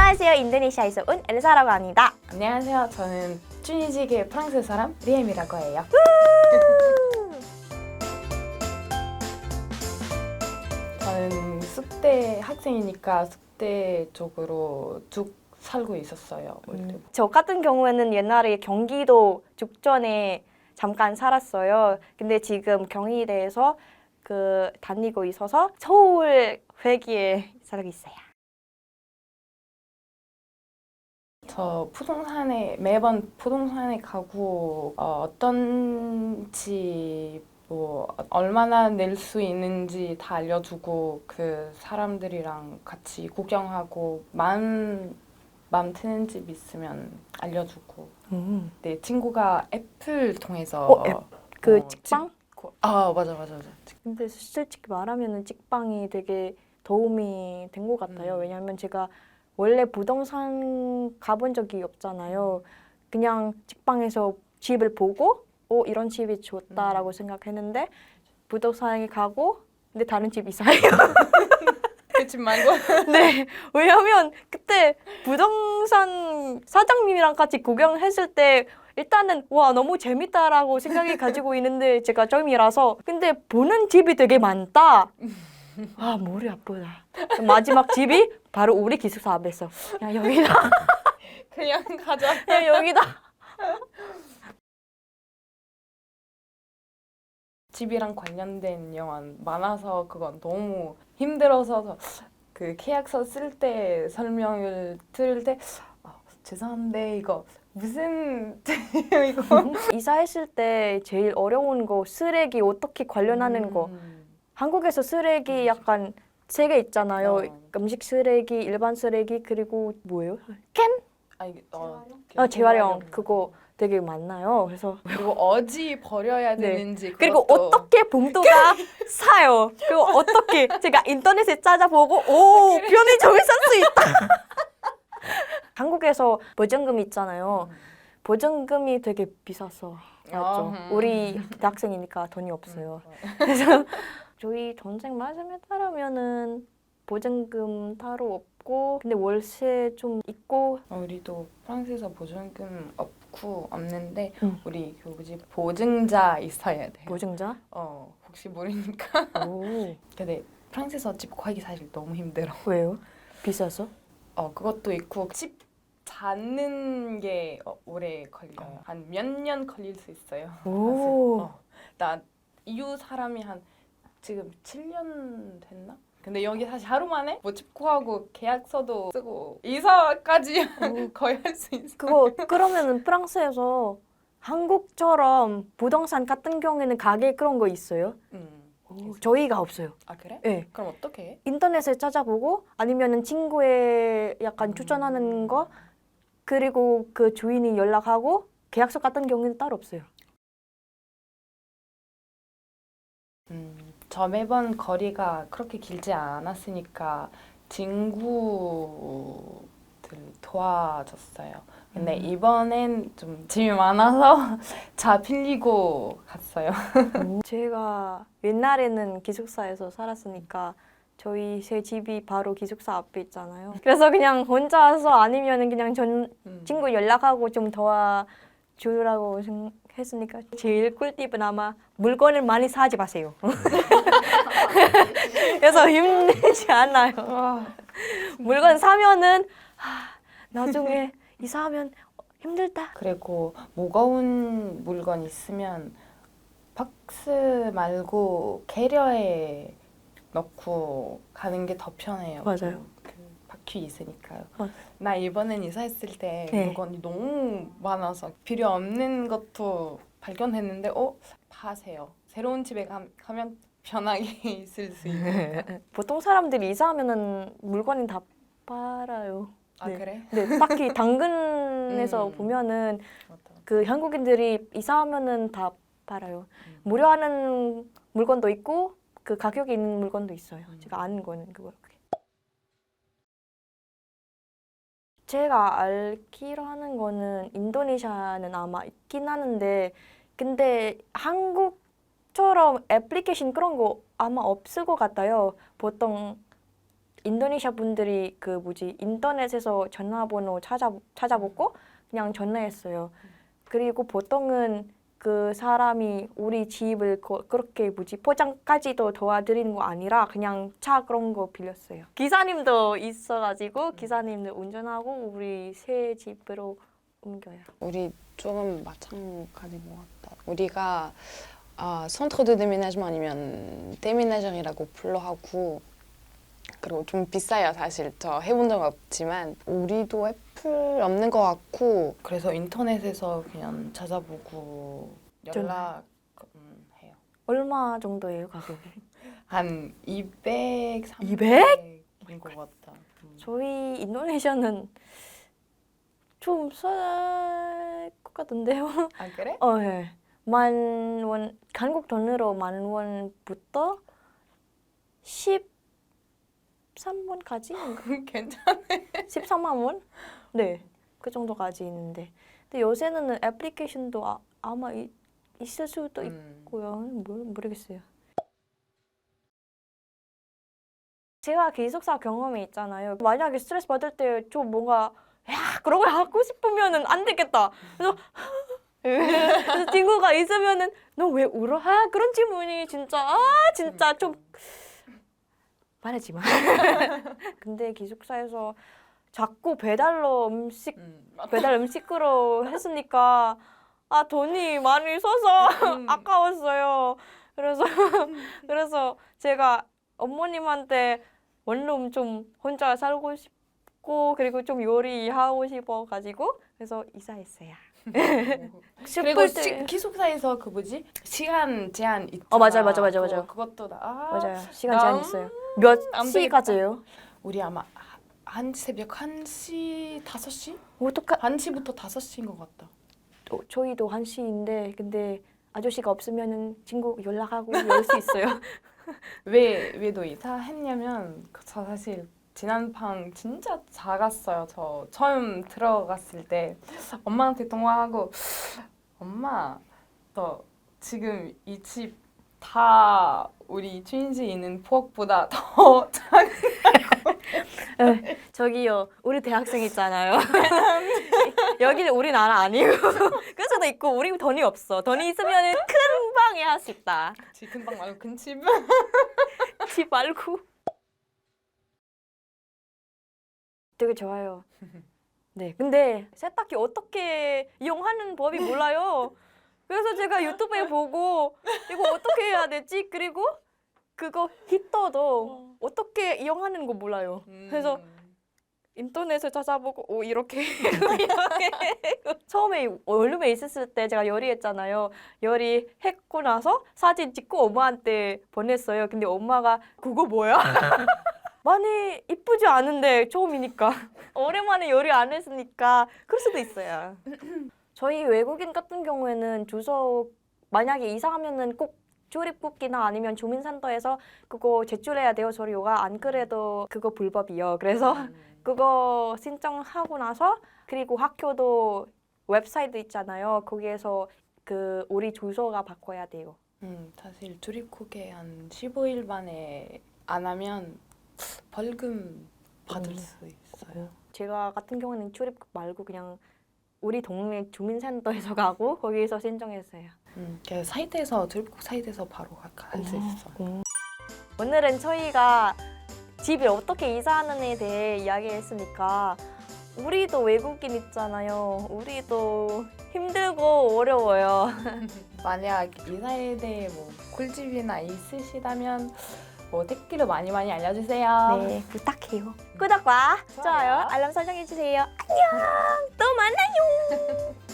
안녕하세요. 인도네시아에서 온 엘사라고 합니다. 안녕하세요. 저는 튜니지계 프랑스 사람 리엠이라고 해요. 저는 숙대 학생이니까 숙대 쪽으로 쭉 살고 있었어요. 저 같은 경우에는 옛날에 경기도 죽전에 잠깐 살았어요. 근데 지금 경희대에서 다니고 있어서 서울 회기에 살고 있어요. 저 매번 부동산에 가고 어떤지 얼마나 낼 수 있는지 다 알려주고 그 사람들이랑 같이 구경하고 마음 트는 집 있으면 알려주고 내 친구가 앱을 통해서 찍방? 맞아. 근데 솔직히 말하면 찍방이 되게 도움이 된 것 같아요. 왜냐하면 제가 원래 부동산 가본 적이 없잖아요. 그냥 찍방에서 집을 보고 이런 집이 좋다라고 생각했는데 부동산에 가고 근데 다른 집이 있어요. 그 집 말고? 네, 왜냐면 그때 부동산 사장님이랑 같이 구경했을 때 일단은 와 너무 재밌다라고 생각이 가지고 있는데 제가 처음이라서 근데 보는 집이 되게 많다. 아 머리 아프다. 마지막 집이 바로 우리 기숙사 앞에서 야 여기다. 그냥 가자. 야 여기다. 집이랑 관련된 영화 많아서 그건 너무 힘들어서 그 계약서 쓸 때 설명을 들을 때 죄송한데 이거 무슨 이거 이사했을 때 제일 어려운 거 쓰레기 어떻게 관련하는 거. 한국에서 쓰레기 약간 세 개 있잖아요. 음식 쓰레기, 일반 쓰레기 그리고 뭐예요? 캔? 재활용 그거 되게 많나요. 그래서 그리고 어디 버려야 되는지 그리고 그것도. 어떻게 봉투가 사요. 그리고 어떻게 제가 인터넷에 찾아보고 편의점에 살 수 있다. 한국에서 보증금 있잖아요. 보증금이 되게 비싸서 맞죠. 우리 대학생이니까 돈이 없어요. 그래서 저희 동생 말씀에 따르면은 보증금 따로 없고 근데 월세 좀 있고 우리도 프랑스에서 보증금 없는데 우리 보증자 있어야 돼. 보증자? 혹시 모르니까. 오. 근데 프랑스에서 집 구하기 사실 너무 힘들어. 왜요? 비싸서? 그것도 있고 집 찾는 게 오래 걸려요. 한 몇 년 걸릴 수 있어요. 오. 나 이웃 사람이 지금 7년 됐나? 근데 여기 사실 하루 만에 집 구하고 계약서도 쓰고 이사까지 거의 할 수 있어. 그러면은 프랑스에서 한국처럼 부동산 같은 경우에는 가게 그런 거 있어요? 저희가 없어요. 아 그래? 네. 그럼 어떻게 해? 인터넷에 찾아보고 아니면은 친구의 약간 추천하는 거 그리고 그 주인이 연락하고 계약서 같은 경우는 따로 없어요. 저 매번 거리가 그렇게 길지 않았으니까 친구들 도와줬어요. 근데 이번엔 좀 짐이 많아서 차 빌리고 갔어요. 제가 옛날에는 기숙사에서 살았으니까 저희 제 집이 바로 기숙사 앞에 있잖아요. 그래서 그냥 혼자서 아니면은 그냥 친구 연락하고 좀 도와주라고 했으니까 제일 꿀팁은 아마 물건을 많이 사지 마세요. 그래서 힘들지 않아요. 물건 사면은 나중에 이사하면 힘들다. 그리고 무거운 물건 있으면 박스 말고 캐리어에 넣고 가는 게 더 편해요. 맞아요. 그 바퀴 있으니까요. 맞아요. 나 이번엔 이사했을 때 네. 물건이 너무 많아서 필요 없는 것도 발견했는데 파세요. 새로운 집에 가면 편하게 있을 수 있으니까. 보통 사람들이 이사하면은 물건이 다 팔아요. 아 그래? 네, 딱히 당근에서 보면은 맞다. 그 한국인들이 이사하면은 다 팔아요. 무료하는 물건도 있고 그 가격이 있는 물건도 있어요. 제가 아는 거는 그거. 제가 알기로 하는 거는 인도네시아는 아마 있긴 하는데 근데 한국처럼 애플리케이션 그런 거 아마 없을 것 같아요. 보통 인도네시아 분들이 그 뭐지 인터넷에서 전화번호 찾아보고 그냥 전화했어요. 그리고 보통은 그 사람이 우리 집을 그렇게 뭐지 포장까지도 도와드리는 거 아니라 그냥 차 그런 거 빌렸어요. 기사님도 있어가지고 기사님도 운전하고 우리 새 집으로 옮겨요. 우리 조금 마찬가지인 것 같다. 우리가 센tre de déménagement 아니면 déménage이라고 불러하고 그리고 좀 비싸요 사실. 저 해본 적 없지만 우리도 애플 없는 것 같고 그래서 인터넷에서 그냥 찾아보고 연락 해요. 얼마 정도예요 가격이? 한 200, 300? 200? 인것 같다. 저희 인도네시아는 좀 쌀 것 같은데요. 아 그래? 네. 10,000원, 한국 돈으로 10,000원부터 13원까지? 괜찮네. 13만 원? 네, 그 정도까지 있는데. 근데 요새는 애플리케이션도 아마 있을 수도 있고요. 모르겠어요. 제가 기숙사 경험이 있잖아요. 만약에 스트레스 받을 때 좀 뭔가 그런 걸 하고 싶으면은 안 되겠다. 그래서 친구가 있으면은 너 왜 울어? 그런 질문이 진짜 좀 말하지 마. 근데 기숙사에서 자꾸 배달 음식으로 했으니까 돈이 많이 써서 아까웠어요. 그래서 제가 어머님한테 원룸 좀 혼자 살고 싶고 그리고 좀 요리하고 싶어가지고 그래서 이사했어요. 그리고 때. 기숙사에서 그 뭐지? 시간 제한 있잖아. 맞아요. 그것도 맞아요. 시간 제한 있어요. 몇 안 시까지예요? 우리 아마 새벽 1시, 5시? 어떡하? 1시부터 5시인 것 같다. 저희도 1시인데 근데 아저씨가 없으면은 친구 연락하고 올 수 있어요. 왜 너 이사했냐면 저 사실 지난 방 진짜 작았어요. 저 처음 들어갔을 때 엄마한테 통화하고 엄마 너 지금 이 집 다 우리 트윈즈에 있는 부엌보다 더 저기요, 우리 대학생 있잖아요. 여기는 우리나라 아니고 그럴 수도 있고 우리 돈이 없어. 돈이 있으면은 큰 방에 할 수 있다. 큰 방 말고 큰 집. 집 말고. 되게 좋아요. 네, 근데 세탁기 어떻게 이용하는 법이 몰라요. 그래서 제가 유튜브에 보고 이거 어떻게 해야 되지? 그리고 그거 히터도 어떻게 이용하는 거 몰라요. 그래서 인터넷을 찾아보고 이렇게 처음에 원룸에 있었을 때 제가 요리했잖아요. 요리했고 나서 사진 찍고 엄마한테 보냈어요. 근데 엄마가 그거 뭐야? 많이 이쁘지 않은데 처음이니까 오랜만에 요리 안 했으니까 그럴 수도 있어요. 저희 외국인 같은 경우에는 주소 만약에 이사하면은 꼭 출입국기나 아니면 주민센터에서 그거 제출해야 돼요. 서류가 안 그래도 그거 불법이요. 그래서 그거 신청하고 나서 그리고 학교도 웹사이트 있잖아요. 거기에서 그 우리 주소가 바꿔야 돼요. 사실 출입국에 한 15일 만에 안 하면 벌금 받을 수 있어요. 제가 같은 경우는 출입국 말고 그냥 우리 동네 주민센터에서 가고 거기에서 신청했어요. 그래서 사이트에서 출입국 사이트에서 바로 할 수 있어. 오늘은 저희가 집을 어떻게 이사하는에 대해 이야기했으니까 우리도 외국인 있잖아요. 우리도 힘들고 어려워요. 만약 이사에 대해 뭐 꿀팁이나 있으시다면 뭐 댓글로 많이 알려주세요. 네, 부탁해요. 구독과 좋아요, 알람 설정해주세요. 안녕! 또 만나요!